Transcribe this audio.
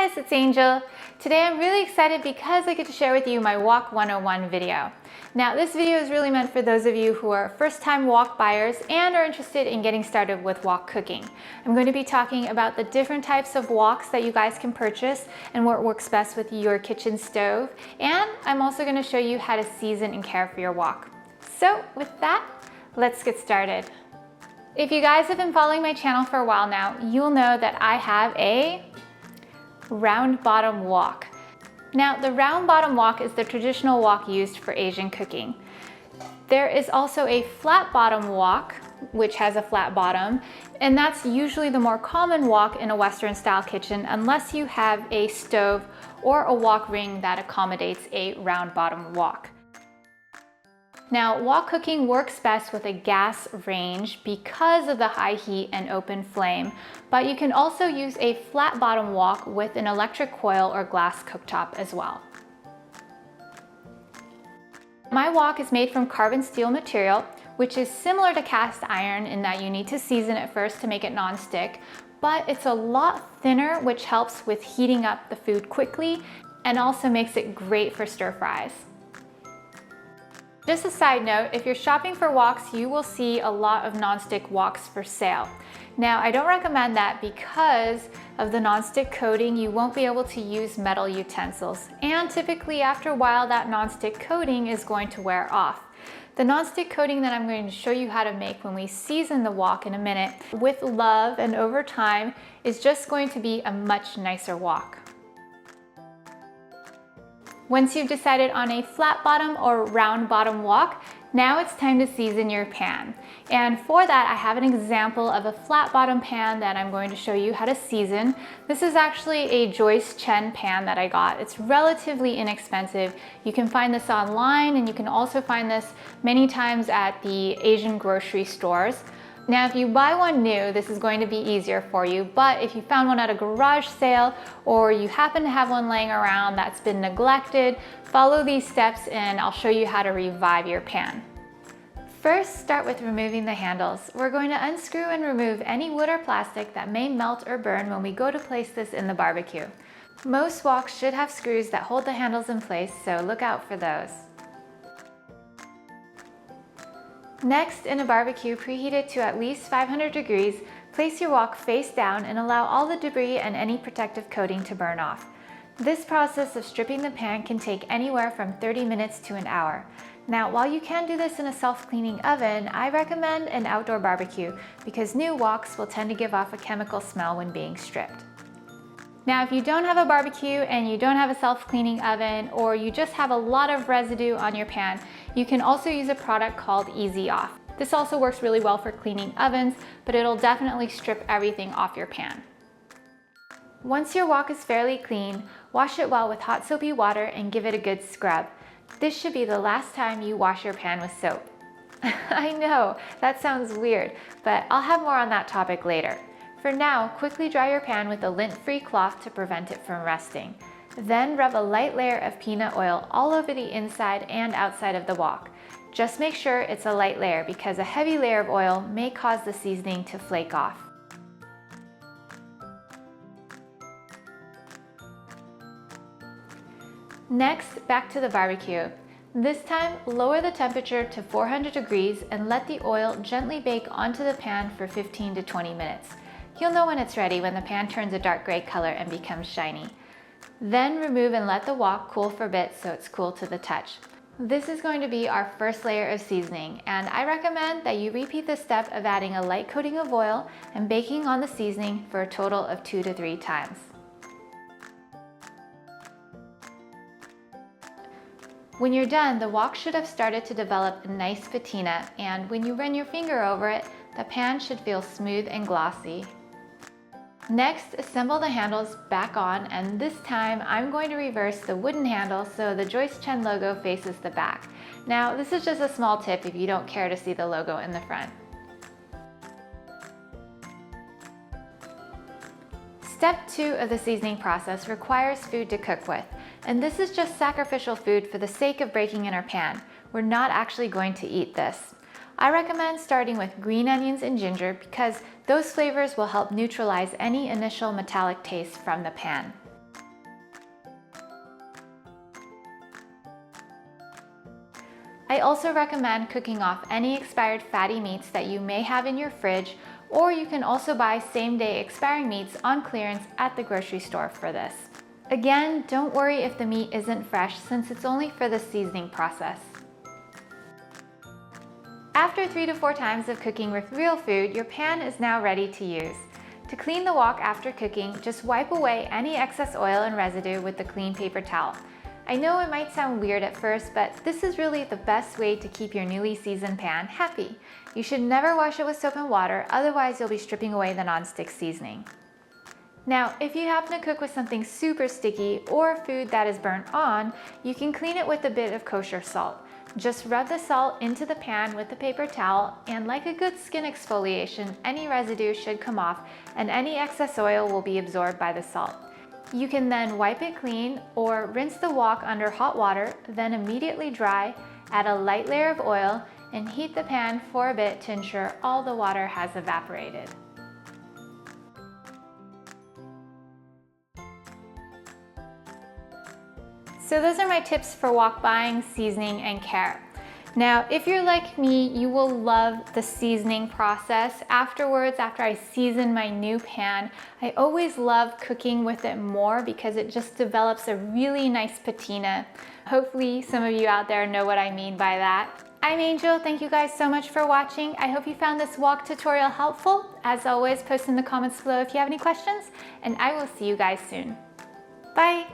guys, it's Angel. Today I'm really excited because I get to share with you my Wok 101 video. Now this video is really meant for those of you who are first-time wok buyers and are interested in getting started with wok cooking. I'm going to be talking about the different types of woks that you guys can purchase and what works best with your kitchen stove. And I'm also going to show you how to season and care for your wok. So with that, let's get started. If you guys have been following my channel for a while now, you'll know that I have a Round Bottom Wok. Now, the Round Bottom Wok is the traditional wok used for Asian cooking. There is also a Flat Bottom Wok, which has a flat bottom, and that's usually the more common wok in a Western style kitchen unless you have a stove or a wok ring that accommodates a round bottom wok. Now, wok cooking works best with a gas range because of the high heat and open flame, but you can also use a flat bottom wok with an electric coil or glass cooktop as well. My wok is made from carbon steel material, which is similar to cast iron in that you need to season it first to make it non-stick, but it's a lot thinner, which helps with heating up the food quickly and also makes it great for stir fries. Just a side note, if you're shopping for woks, you will see a lot of non-stick woks for sale. Now, I don't recommend that because of the non-stick coating. You won't be able to use metal utensils. And typically after a while, that non-stick coating is going to wear off. The non-stick coating that I'm going to show you how to make when we season the wok in a minute with love and over time is just going to be a much nicer wok. Once you've decided on a flat bottom or round bottom wok, now it's time to season your pan. And for that, I have an example of a flat bottom pan that I'm going to show you how to season. This is actually a Joyce Chen pan that I got. It's relatively inexpensive. You can find this online, and you can also find this many times at the Asian grocery stores. Now, if you buy one new, this is going to be easier for you, but if you found one at a garage sale or you happen to have one laying around that's been neglected, follow these steps and I'll show you how to revive your pan. First, start with removing the handles. We're going to unscrew and remove any wood or plastic that may melt or burn when we go to place this in the barbecue. Most woks should have screws that hold the handles in place, so look out for those. Next, in a barbecue preheated to at least 500 degrees, place your wok face down and allow all the debris and any protective coating to burn off. This process of stripping the pan can take anywhere from 30 minutes to an hour. Now, while you can do this in a self-cleaning oven, I recommend an outdoor barbecue because new woks will tend to give off a chemical smell when being stripped. Now, if you don't have a barbecue and you don't have a self-cleaning oven, or you just have a lot of residue on your pan, you can also use a product called Easy Off. This also works really well for cleaning ovens, but it'll definitely strip everything off your pan. Once your wok is fairly clean, wash it well with hot soapy water and give it a good scrub. This should be the last time you wash your pan with soap. I know, that sounds weird, but I'll have more on that topic later. For now, quickly dry your pan with a lint-free cloth to prevent it from rusting. Then rub a light layer of peanut oil all over the inside and outside of the wok. Just make sure it's a light layer because a heavy layer of oil may cause the seasoning to flake off. Next, back to the barbecue. This time, lower the temperature to 400 degrees and let the oil gently bake onto the pan for 15 to 20 minutes. You'll know when it's ready when the pan turns a dark gray color and becomes shiny. Then remove and let the wok cool for a bit so it's cool to the touch. This is going to be our first layer of seasoning, and I recommend that you repeat the step of adding a light coating of oil and baking on the seasoning for a total of 2 to 3 times. When you're done, the wok should have started to develop a nice patina, and when you run your finger over it, the pan should feel smooth and glossy. Next, assemble the handles back on, and this time I'm going to reverse the wooden handle so the Joyce Chen logo faces the back. Now, this is just a small tip if you don't care to see the logo in the front. Step 2 of the seasoning process requires food to cook with, and this is just sacrificial food for the sake of breaking in our pan. We're not actually going to eat this. I recommend starting with green onions and ginger because those flavors will help neutralize any initial metallic taste from the pan. I also recommend cooking off any expired fatty meats that you may have in your fridge, or you can also buy same-day expiring meats on clearance at the grocery store for this. Again, don't worry if the meat isn't fresh since it's only for the seasoning process. After 3 to 4 times of cooking with real food, your pan is now ready to use. To clean the wok after cooking, just wipe away any excess oil and residue with the clean paper towel. I know it might sound weird at first, but this is really the best way to keep your newly seasoned pan happy. You should never wash it with soap and water, otherwise you'll be stripping away the nonstick seasoning. Now, if you happen to cook with something super sticky or food that is burnt on, you can clean it with a bit of kosher salt. Just rub the salt into the pan with the paper towel, and like a good skin exfoliation, any residue should come off and any excess oil will be absorbed by the salt. You can then wipe it clean or rinse the wok under hot water, then immediately dry, add a light layer of oil, and heat the pan for a bit to ensure all the water has evaporated. So those are my tips for wok buying, seasoning, and care. Now, if you're like me, you will love the seasoning process. Afterwards, after I season my new pan, I always love cooking with it more because it just develops a really nice patina. Hopefully some of you out there know what I mean by that. I'm Angel. Thank you guys so much for watching. I hope you found this wok tutorial helpful. As always, post in the comments below if you have any questions, and I will see you guys soon. Bye.